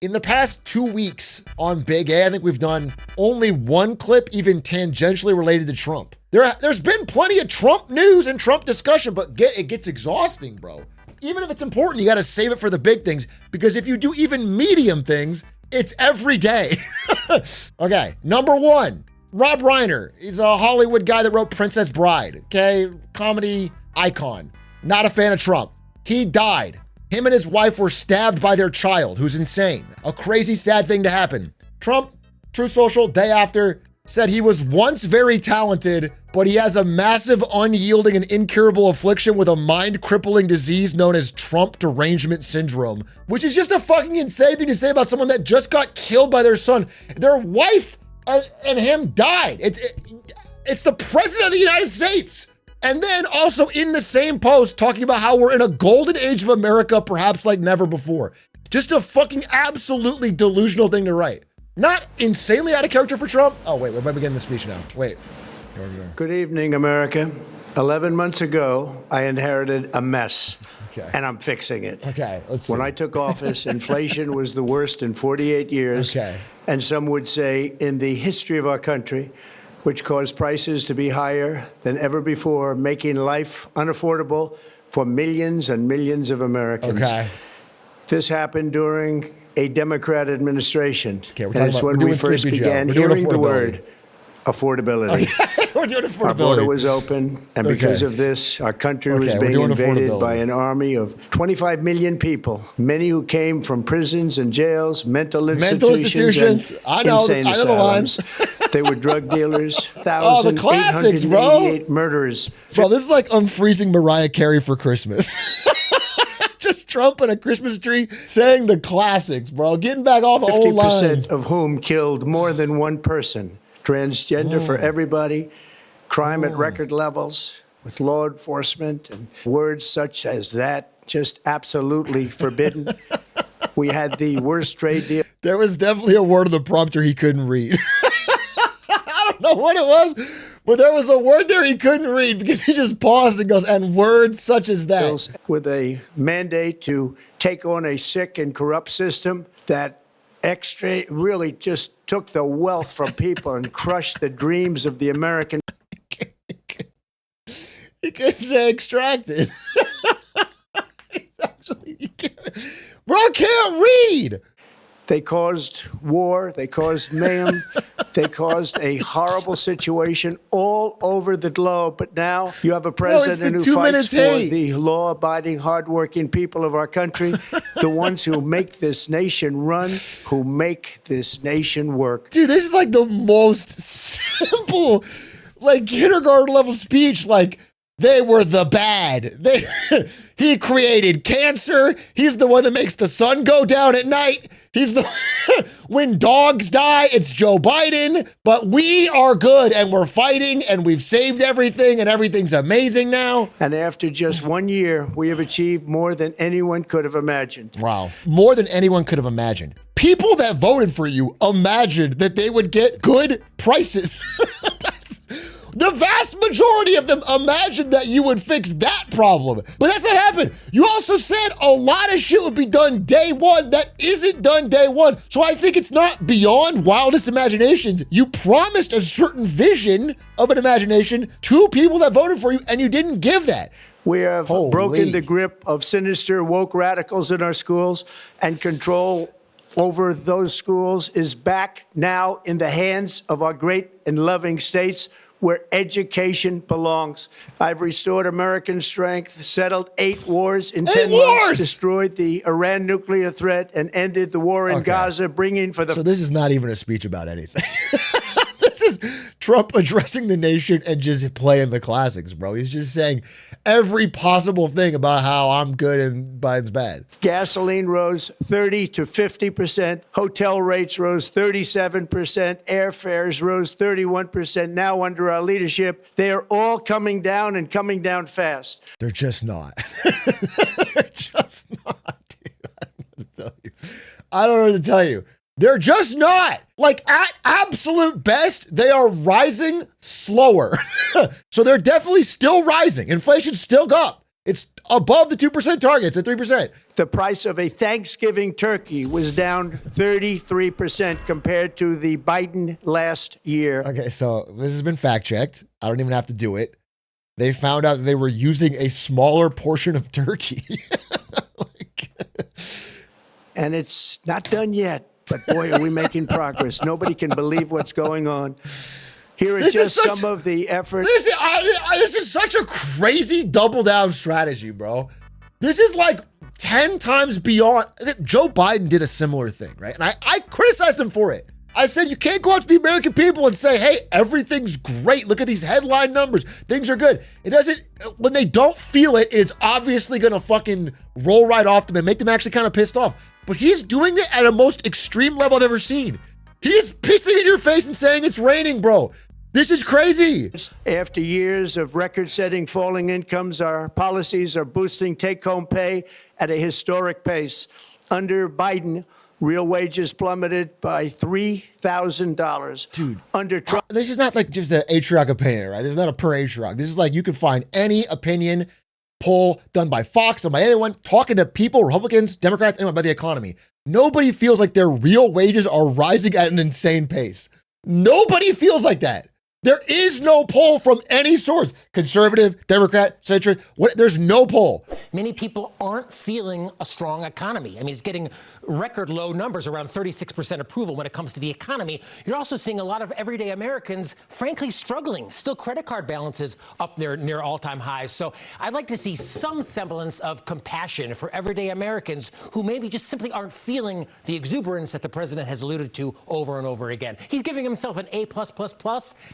In the past 2 weeks on Big A, I think we've done only one clip even tangentially related to Trump. There's been plenty of Trump news and Trump discussion, but it gets exhausting, bro. Even if it's important, you got to save it for the big things, because if you do even medium things, it's every day. Okay, number one, Rob Reiner. He's a Hollywood guy that wrote Princess Bride, okay? Comedy icon. Not a fan of Trump. He died. Him and his wife were stabbed by their child, who's insane. A crazy, sad thing to happen. Trump, Truth Social, day after, said he was once very talented, but he has a massive, unyielding, and incurable affliction with a mind-crippling disease known as Trump derangement syndrome, which is just a fucking insane thing to say about someone that just got killed by their son. Their wife and him died. It's the president of the United States. And then also in the same post talking about how we're in a golden age of America, perhaps like never before. Just a fucking absolutely delusional thing to write. Not insanely out of character for Trump. Oh, wait, we're beginning the speech now. Wait. Good evening, America. 11 months ago, I inherited a mess. Okay. And I'm fixing it. Okay, let's see. When I took office, inflation was the worst in 48 years. Okay. And some would say in the history of our country, which caused prices to be higher than ever before, making life unaffordable for millions and millions of Americans. Okay. This happened during a Democrat administration. Okay, and it's when we first began hearing the word affordability. Okay. We're doing affordability. Our border was open, and because of this, our country was being invaded by an army of 25 million people, many who came from prisons and jails, mental institutions. And I know insane the lines. They were drug dealers, the classics, bro. 1,888 murderers. Bro, this is like unfreezing Mariah Carey for Christmas. Just Trump and a Christmas tree saying the classics, bro. Getting back all the old lines. 50% of whom killed more than one person. Transgender for everybody. Crime at record levels with law enforcement, and words such as that just absolutely forbidden. We had the worst trade deal. There was definitely a word in the prompter he couldn't read. I don't know what it was, but there was a word there he couldn't read because he just paused and goes, and words such as that. With a mandate to take on a sick and corrupt system that really just took the wealth from people and crushed the dreams of the American. He could say extracted. Bro can't read. They caused war. They caused mayhem. They caused a horrible situation all over the globe. But now you have a president who fights for the law-abiding, hardworking people of our country, the ones who make this nation run, who make this nation work. Dude, this is like the most simple, like kindergarten level speech. Like, they were the bad. He created cancer. He's the one that makes the sun go down at night. He's the when dogs die, it's Joe Biden. But we are good, and we're fighting, and we've saved everything, and everything's amazing now. And after just 1 year, we have achieved more than anyone could have imagined. Wow. More than anyone could have imagined. People that voted for you imagined that they would get good prices. The vast majority of them imagined that you would fix that problem. But that's not happened. You also said a lot of shit would be done day one that isn't done day one. So I think it's not beyond wildest imaginations. You promised a certain vision of an imagination to people that voted for you, and you didn't give that. We have broken the grip of sinister woke radicals in our schools, and control over those schools is back now in the hands of our great and loving states, where education belongs. I've restored American strength, settled 8 wars in 10 months, destroyed the Iran nuclear threat, and ended the war in Gaza, bringing for the... So this is not even a speech about anything. This is Trump addressing the nation and just playing the classics, bro. He's just saying every possible thing about how I'm good and Biden's bad. Gasoline rose 30 to 50%. Hotel rates rose 37%. Airfares rose 31%. Now under our leadership, they are all coming down, and coming down fast. They're just not. They're just not, dude. I don't know what to tell you. They're just not. Like, at absolute best, they are rising slower. So they're definitely still rising. Inflation's still up. It's above the 2% target. It's at 3%. The price of a Thanksgiving turkey was down 33% compared to the Biden last year. Okay, so this has been fact checked. I don't even have to do it. They found out that they were using a smaller portion of turkey. And it's not done yet, but boy, are we making progress. Nobody can believe what's going on. Here are just some of the efforts. This is such a crazy double down strategy, bro. This is like 10 times beyond. Joe Biden did a similar thing, right? And I criticized him for it. I said, you can't go out to the American people and say, hey, everything's great. Look at these headline numbers. Things are good. It doesn't, when they don't feel it, it's obviously going to fucking roll right off them and make them actually kind of pissed off. But he's doing it at a most extreme level I've ever seen. He's pissing in your face and saying it's raining, bro. This is crazy. After years of record-setting falling incomes, our policies are boosting take-home pay at a historic pace. Under Biden, real wages plummeted by $3,000. Dude, under Trump, this is not like just an Atrioc opinion, right? This is not a per Atrioc. This is like you can find any opinion poll done by Fox or by anyone talking to people, Republicans, Democrats, anyone about the economy. Nobody feels like their real wages are rising at an insane pace. Nobody feels like that. There is no poll from any source, conservative, Democrat, centrist, there's no poll. Many people aren't feeling a strong economy. I mean, it's getting record low numbers, around 36% approval when it comes to the economy. You're also seeing a lot of everyday Americans, frankly, struggling. Still credit card balances up there near all-time highs. So I'd like to see some semblance of compassion for everyday Americans who maybe just simply aren't feeling the exuberance that the president has alluded to over and over again. He's giving himself an A+++.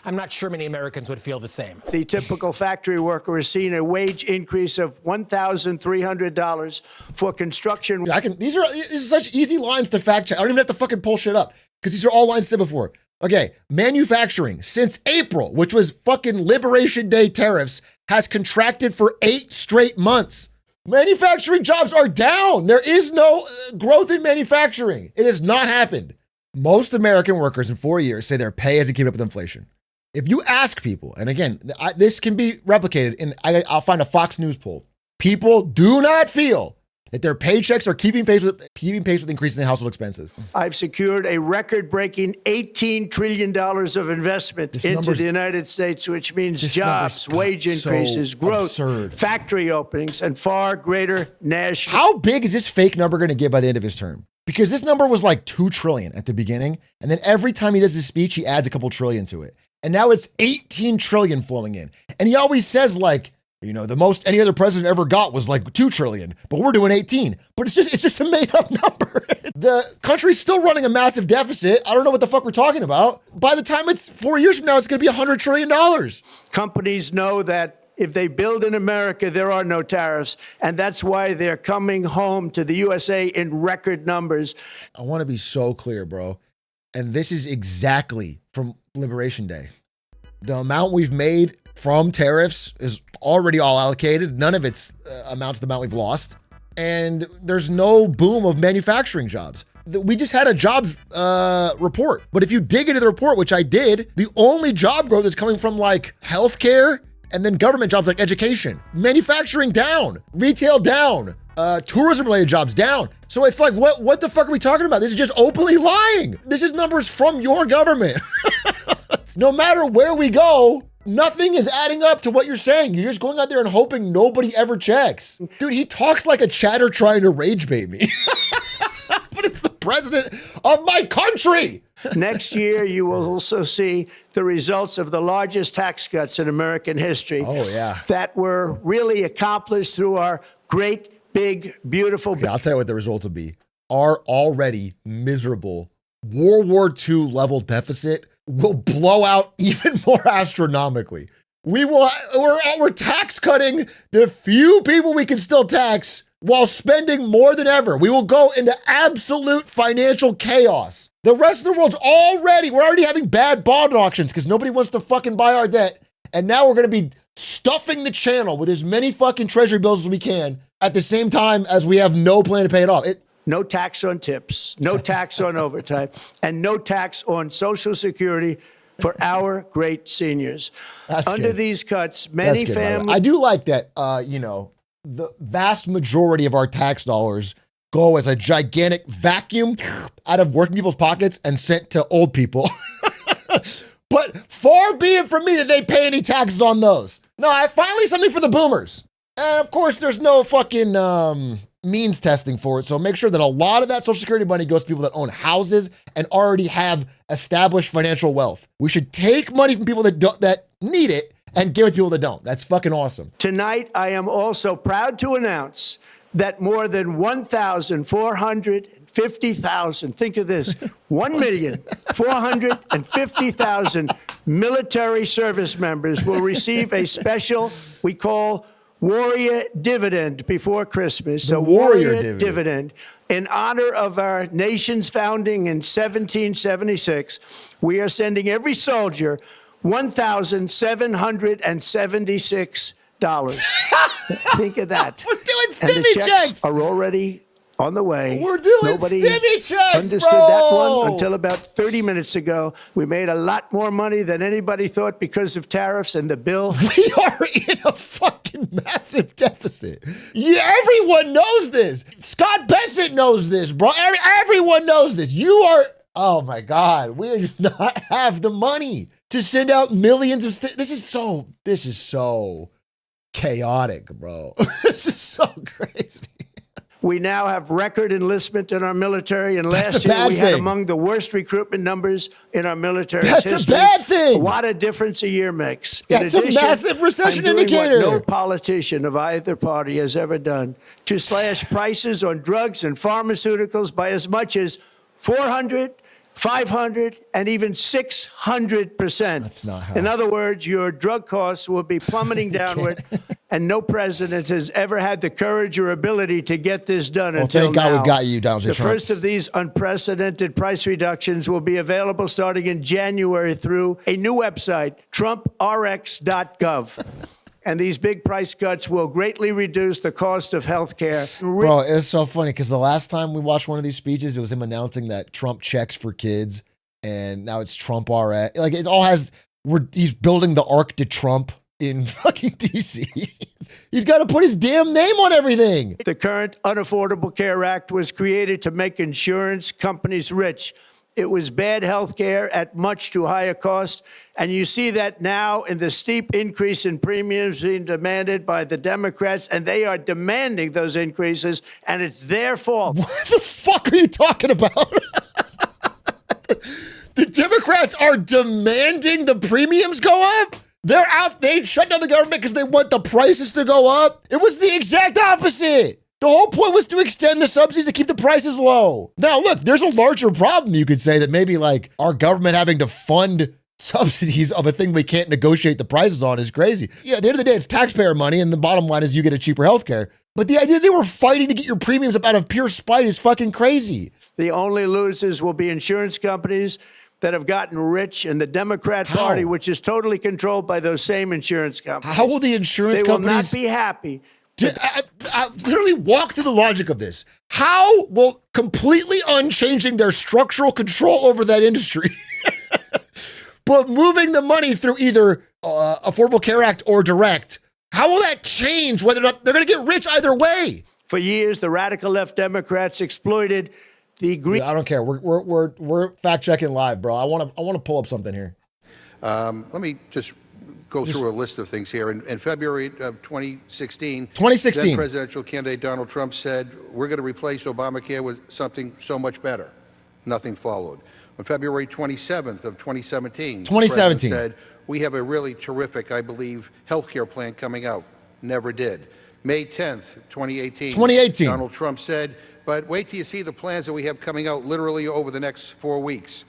I'm not sure many Americans would feel the same. The typical factory worker is seeing a wage increase of $1,300 for construction. These are such easy lines to fact check. I don't even have to fucking pull shit up because these are all lines said before. Okay, manufacturing since April, which was fucking Liberation Day tariffs, has contracted for 8 straight months. Manufacturing jobs are down. There is no growth in manufacturing. It has not happened. Most American workers in 4 years say their pay hasn't kept up with inflation. If you ask people, and again, this can be replicated, and I'll find a Fox News poll. People do not feel that their paychecks are keeping pace with increases in household expenses. I've secured a record-breaking $18 trillion of investment into the United States, which means jobs, wage increases, growth, factory openings, and far greater national. How big is this fake number going to get by the end of his term? Because this number was like 2 trillion at the beginning, and then every time he does this speech, he adds a couple trillion to it. And now it's 18 trillion flowing in. And he always says like, you know, the most any other president ever got was like 2 trillion, but we're doing 18. But it's just a made up number. The country's still running a massive deficit. I don't know what the fuck we're talking about. By the time it's 4 years from now, it's going to be $100 trillion. Companies know that if they build in America, there are no tariffs. And that's why they're coming home to the USA in record numbers. I want to be so clear, bro. And this is exactly from Liberation Day. The amount we've made from tariffs is already all allocated. None of it's amounts to the amount we've lost. And there's no boom of manufacturing jobs. We just had a jobs report. But if you dig into the report, which I did, the only job growth is coming from like healthcare and then government jobs like education. Manufacturing down, retail down, tourism-related jobs down. So it's like, what the fuck are we talking about? This is just openly lying. This is numbers from your government. No matter where we go, nothing is adding up to what you're saying. You're just going out there and hoping nobody ever checks. Dude, he talks like a chatter trying to rage bait me. But it's the president of my country. Next year, you will also see the results of the largest tax cuts in American history. Oh, yeah. That were really accomplished through our great, big, beautiful. Okay, I'll tell you what the results will be. Our already miserable World War II level deficit will blow out even more astronomically. We're tax cutting the few people we can still tax while spending more than ever. We will go into absolute financial chaos. The rest of the world's we're already having bad bond auctions because nobody wants to fucking buy our debt. And now we're going to be stuffing the channel with as many fucking treasury bills as we can at the same time as we have no plan to pay it off. No tax on tips, no tax on overtime, and no tax on Social Security for our great seniors. Under these cuts, many families. I do like that, the vast majority of our tax dollars go as a gigantic vacuum out of working people's pockets and sent to old people. But far be it from me that they pay any taxes on those. No, I finally something for the boomers. And of course, there's no fucking means testing for it. So make sure that a lot of that Social Security money goes to people that own houses and already have established financial wealth. We should take money from people that need it and give it to people that don't. That's fucking awesome. Tonight, I am also proud to announce that more than 1,450,000, think of this, 1,450,000 military service members will receive a special, we call Warrior Dividend before Christmas. The a Warrior Dividend. In honor of our nation's founding in 1776, we are sending every soldier $1,776. Think of that. We're doing And the stimmy checks are already on the way. We're doing Nobody stimmy checks, understood bro. that one until about 30 minutes ago. We made a lot more money than anybody thought because of tariffs and the bill. We are in a fucking massive deficit. Yeah, everyone knows this. Scott Bessent knows this, bro. Everyone knows this. You are, oh my God, we do not have the money to send out millions of, this is so chaotic, bro. This is so crazy. We now have record enlistment in our military, and last year we had among the worst recruitment numbers in our military history. That's a bad thing. What a difference a year makes. That's a massive recession indicator. What no politician of either party has ever done, to slash prices on drugs and pharmaceuticals by as much as 400, 500, and even 600%. That's not how. In other words, your drug costs will be plummeting downward, and no president has ever had the courage or ability to get this done until thank God now. we got you, Donald J. The Trump. first of these unprecedented price reductions will be available starting in January through a new website, TrumpRx.gov. And these big price cuts will greatly reduce the cost of health care. Bro, it's so funny because the last time we watched one of these speeches, it was him announcing that Trump checks for kids, and now it's Trump RX. Like, it all has, he's building the Arc de Trump in fucking DC. He's got to put his damn name on everything. The current Unaffordable Care Act was created to make insurance companies rich. It was bad health care at much too high a cost. And you see that now in the steep increase in premiums being demanded by the Democrats, and they are demanding those increases, and it's their fault. What the fuck are you talking about? The Democrats are demanding the premiums go up? They're out, they shut down the government because they want the prices to go up? It was the exact opposite. The whole point was to extend the subsidies to keep the prices low. Now, look, there's a larger problem, you could say, that maybe like our government having to fund subsidies of a thing we can't negotiate the prices on is crazy. Yeah, at the end of the day, it's taxpayer money, and the bottom line is you get a cheaper healthcare. But the idea they were fighting to get your premiums up out of pure spite is fucking crazy. The only losers will be insurance companies that have gotten rich, and the Democrat Party, which is totally controlled by those same insurance companies. How will the insurance companies... They will not be happy. I literally walk through the logic of this. How will completely unchanging their structural control over that industry, but moving the money through either Affordable Care Act or direct, how will that change whether or not they're going to get rich either way? For years, the radical left Democrats exploited the green... I don't care. We're fact checking live, bro. I want to pull up something here. Let me just go through a list of things here. In February of 2016, then presidential candidate Donald Trump said, we're going to replace Obamacare with something so much better. Nothing followed. On February 27th of 2017, the president said, we have a really terrific, I believe, health care plan coming out. Never did. May 10th, 2018, Donald Trump said, but wait till you see the plans that we have coming out literally over the next 4 weeks.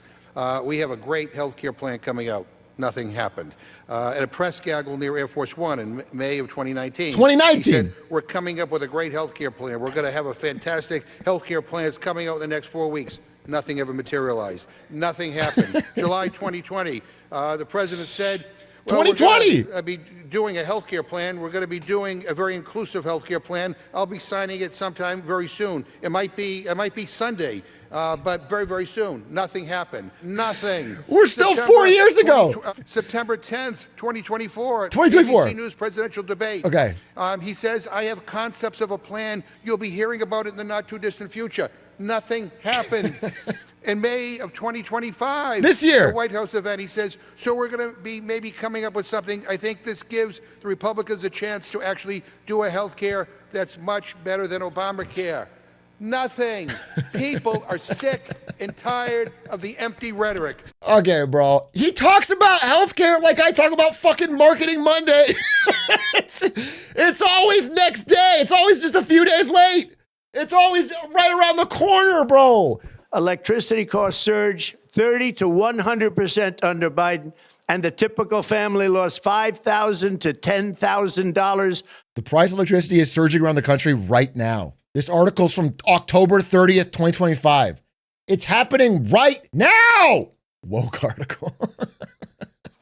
We have a great health care plan coming out. Nothing happened. At a press gaggle near Air Force One in May of 2019, he said, we're coming up with a great health care plan. We're going to have a fantastic health care plan that's coming out in the next 4 weeks. Nothing ever materialized. Nothing happened. July 2020, the president said, 2020. I'll be doing a healthcare plan. We're going to be doing a very inclusive healthcare plan. I'll be signing it sometime very soon. It might be Sunday, but very, very soon. Nothing happened. Nothing. We're still 4 years ago. September 10th, 2024. 2024. ABC News presidential debate. Okay. He says, I have concepts of a plan. You'll be hearing about it in the not too distant future. Nothing happened. In May of 2025, this year, the White House event, he says, so we're going to be maybe coming up with something. I think this gives the Republicans a chance to actually do a health care that's much better than Obamacare. Nothing. People are sick and tired of the empty rhetoric. Okay, bro. He talks about healthcare like I talk about fucking Marketing Monday. It's always next day. It's always just a few days late. It's always right around the corner, bro. Electricity costs surged 30 to 100% under Biden, and the typical family lost $5,000 to $10,000. The price of electricity is surging around the country right now. This article's from October 30th, 2025. It's happening right now. Woke article.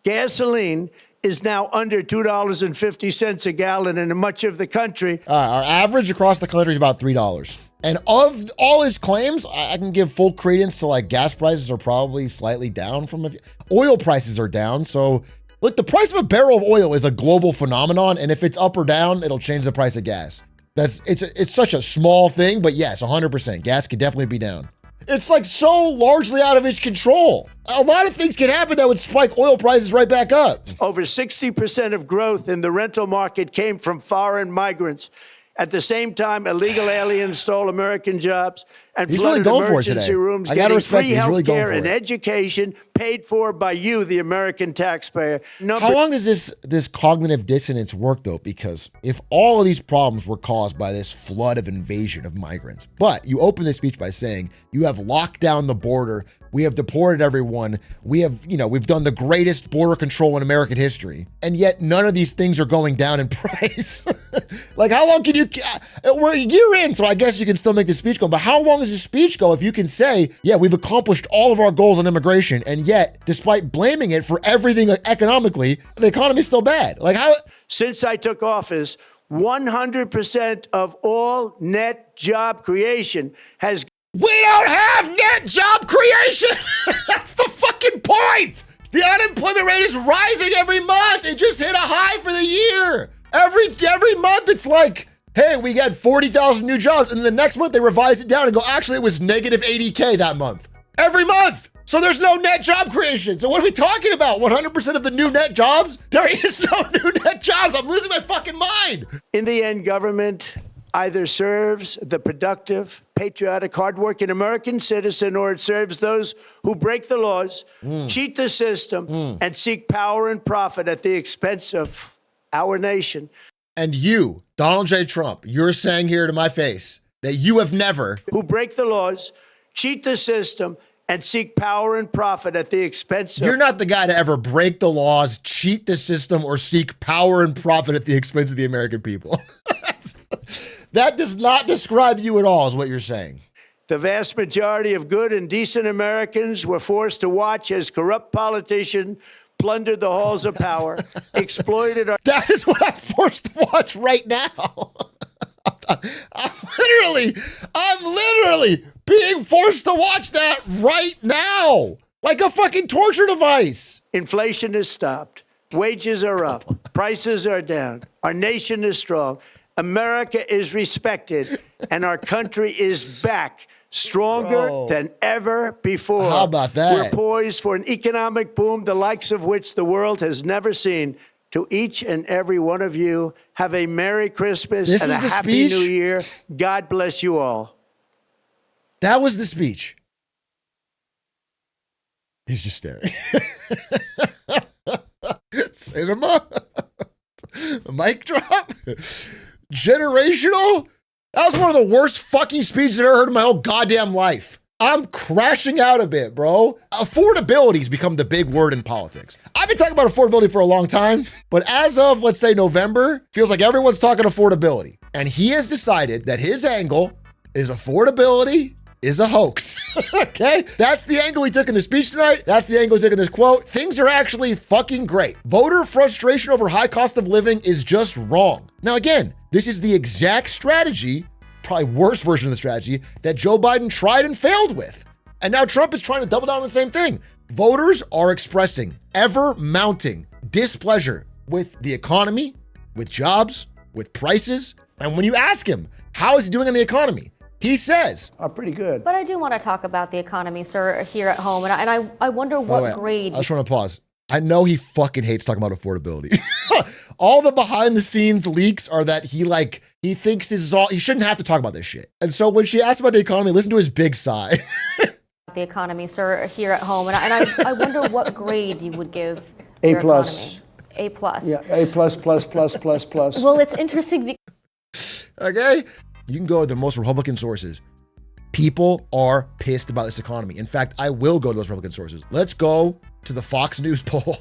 Gasoline is now under $2.50 a gallon in much of the country. Our average across the country is about $3. And of all his claims, I can give full credence to like gas prices are probably slightly down from oil prices are down. So look, the price of a barrel of oil is a global phenomenon. And if it's up or down, it'll change the price of gas. It's such a small thing, but yes, 100%. Gas could definitely be down. It's like so largely out of his control. A lot of things can happen that would spike oil prices right back up. Over 60% of growth in the rental market came from foreign migrants. At the same time, illegal aliens stole American jobs and flooded emergency rooms, getting free health care and education paid for by you, the American taxpayer. How long does this cognitive dissonance work, though? Because if all of these problems were caused by this flood of invasion of migrants, but you open this speech by saying you have locked down the border, we have deported everyone, we've done the greatest border control in American history, and yet none of these things are going down in price. Like, how long can you, we're a year in, so I guess you can still make the speech go, but how long does the speech go if you can say, yeah, we've accomplished all of our goals on immigration, and yet, despite blaming it for everything economically, the economy's still bad? Like, how? Since I took office, 100% of all net job creation has. We don't have net job creation. That's the fucking point. The unemployment rate is rising every month. It just hit a high for the year. Every month it's like, hey, we got 40,000 new jobs. And the next month they revise it down and go, actually, it was negative 80K that month. Every month. So there's no net job creation. So what are we talking about? 100% of the new net jobs? There is no new net jobs. I'm losing my fucking mind. In the end, government either serves the productive, patriotic, hardworking American citizen, or it serves those who break the laws, cheat the system, and seek power and profit at the expense of our nation. And you, Donald J. Trump, you're saying here to my face that you have never... Who break the laws, cheat the system, and seek power and profit at the expense of... You're not the guy to ever break the laws, cheat the system, or seek power and profit at the expense of the American people. That does not describe you at all, is what you're saying. The vast majority of good and decent Americans were forced to watch as corrupt politicians plundered the halls of power, exploited our... That is what I'm forced to watch right now. I'm literally being forced to watch that right now. Like a fucking torture device. Inflation is stopped. Wages are up. Prices are down. Our nation is strong. America is respected, and our country is back, stronger than ever before. How about that? We're poised for an economic boom, the likes of which the world has never seen. To each and every one of you, have a Merry Christmas and a Happy New Year. God bless you all. That was the speech. He's just staring. Cinema? A mic drop? Generational? That was one of the worst fucking speeches I've ever heard in my whole goddamn life. I'm crashing out a bit, bro. Affordability's become the big word in politics. I've been talking about affordability for a long time, but as of, let's say, November, feels like everyone's talking affordability. And he has decided that his angle is affordability is a hoax. Okay? That's the angle he took in the speech tonight. That's the angle he took in this quote. Things are actually fucking great. Voter frustration over high cost of living is just wrong. Now, again, this is the exact strategy, probably worse version of the strategy, that Joe Biden tried and failed with. And now Trump is trying to double down on the same thing. Voters are expressing ever mounting displeasure with the economy, with jobs, with prices. And when you ask him, how is he doing in the economy? He says, pretty good. But I do want to talk about the economy, sir, here at home. And I wonder what grade. I just want to pause. I know he fucking hates talking about affordability. All the behind the scenes leaks are that he thinks this is all, he shouldn't have to talk about this shit. And so when she asked about the economy, listen to his big sigh. The economy, sir, here at home. And I wonder what grade you would give A+. your economy. A+. Yeah, A++++++. Well, it's interesting. Okay? You can go to the most Republican sources. People are pissed about this economy. In fact, I will go to those Republican sources. Let's go to the Fox News poll.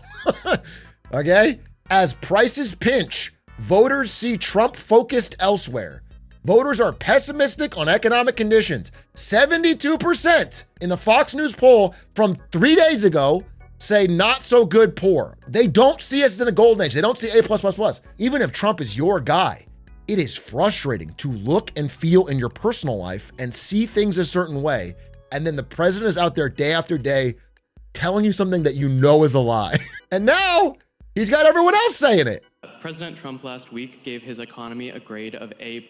Okay? As prices pinch, voters see Trump focused elsewhere. Voters are pessimistic on economic conditions. 72% in the Fox News poll from 3 days ago say not so good poor. They don't see us in a golden age. They don't see A+++. Even if Trump is your guy, it is frustrating to look and feel in your personal life and see things a certain way. And then the president is out there day after day telling you something that you know is a lie. And now he's got everyone else saying it. President Trump last week gave his economy a grade of A++++.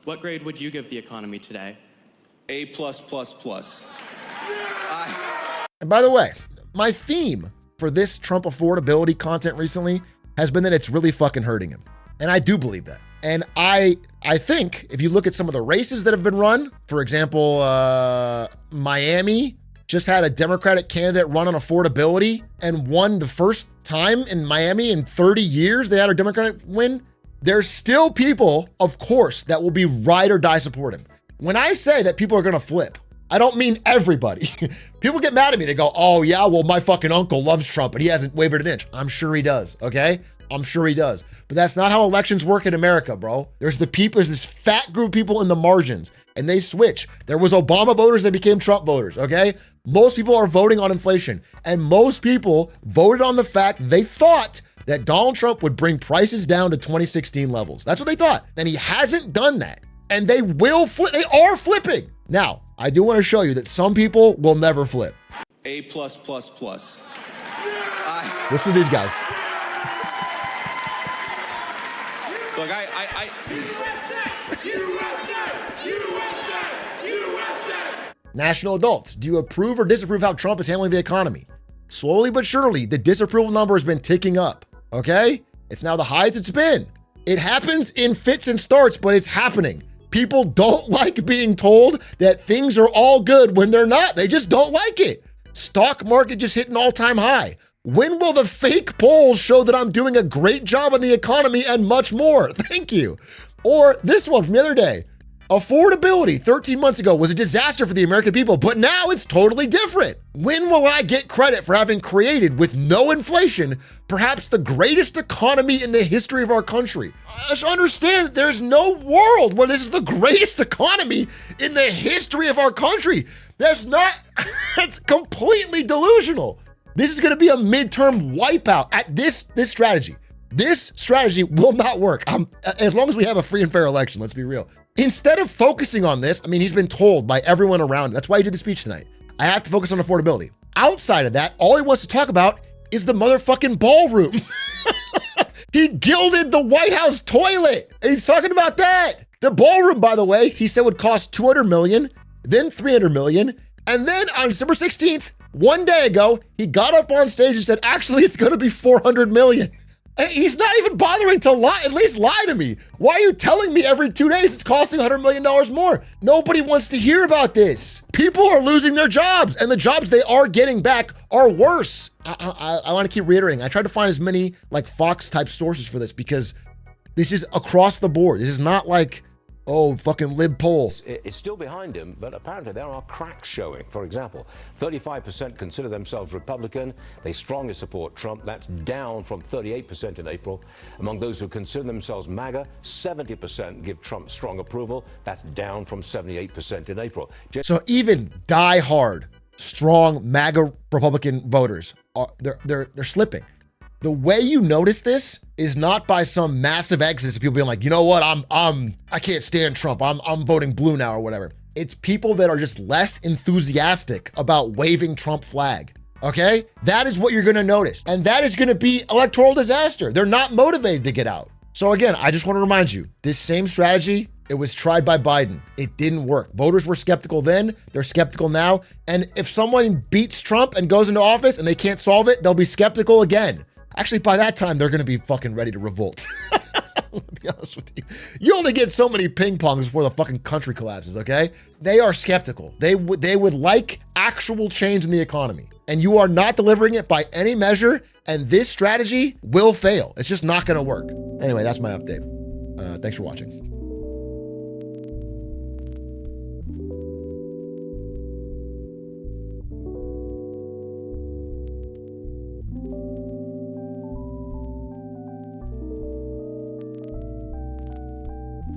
What grade would you give the economy today? A++++. And by the way, my theme for this Trump affordability content recently has been that it's really fucking hurting him. And I do believe that. And I think if you look at some of the races that have been run, for example, Miami just had a Democratic candidate run on affordability and won the first time in Miami in 30 years they had a Democratic win. There's still people, of course, that will be ride or die support him. When I say that people are gonna flip, I don't mean everybody. People get mad at me. They go, oh yeah, well my fucking uncle loves Trump and he hasn't wavered an inch. I'm sure he does, okay? I'm sure he does. But that's not how elections work in America, bro. There's this fat group of people in the margins and they switch. There was Obama voters that became Trump voters, okay? Most people are voting on inflation and most people voted on the fact they thought that Donald Trump would bring prices down to 2016 levels. That's what they thought. And he hasn't done that. And they will flip. They are flipping. Now, I do want to show you that some people will never flip. A++++. Listen to these guys. Look, National adults, do you approve or disapprove how Trump is handling the economy? Slowly but surely, the disapproval number has been ticking up, okay? It's now the highest it's been. It happens in fits and starts, but it's happening. People don't like being told that things are all good when they're not. They just don't like it. Stock market just hit an all-time high. When will the fake polls show that I'm doing a great job on the economy and much more? Thank you. Or this one from the other day. Affordability 13 months ago was a disaster for the American people, but now it's totally different. When will I get credit for having created, with no inflation, perhaps the greatest economy in the history of our country? I should understand that there's no world where this is the greatest economy in the history of our country. That's completely delusional. This is going to be a midterm wipeout at this strategy. This strategy will not work. As long as we have a free and fair election, let's be real. Instead of focusing on this, I mean, he's been told by everyone around him. That's why he did the speech tonight. I have to focus on affordability. Outside of that, all he wants to talk about is the motherfucking ballroom. He gilded the White House toilet. He's talking about that. The ballroom, by the way, he said would cost $200 million, then $300 million. And then on December 16th, one day ago, he got up on stage and said, actually, it's going to be $400 million. He's not even bothering to lie, at least lie to me. Why are you telling me every 2 days it's costing $100 million more? Nobody wants to hear about this. People are losing their jobs, and the jobs they are getting back are worse. I want to keep reiterating. I tried to find as many like Fox type sources for this because this is across the board. This is not like, Oh, fucking lib poll. It's still behind him, but apparently there are cracks showing. For example, 35% consider themselves Republican. They strongly support Trump. That's down from 38% in April. Among those who consider themselves MAGA, 70% give Trump strong approval. That's down from 78% in April. So even die-hard, strong MAGA Republican voters, they're slipping. The way you notice this is not by some massive exodus of people being like, you know what, I can't stand Trump. I'm voting blue now or whatever. It's people that are just less enthusiastic about waving Trump flag. Okay? That is what you're gonna notice. And that is gonna be electoral disaster. They're not motivated to get out. So again, I just want to remind you, this same strategy, it was tried by Biden. It didn't work. Voters were skeptical then, they're skeptical now. And if someone beats Trump and goes into office and they can't solve it, they'll be skeptical again. Actually, by that time, they're going to be fucking ready to revolt. Let me be honest with you. You only get so many ping pongs before the fucking country collapses, okay? They are skeptical. They would like actual change in the economy. And you are not delivering it by any measure, and this strategy will fail. It's just not going to work. Anyway, that's my update. Thanks for watching.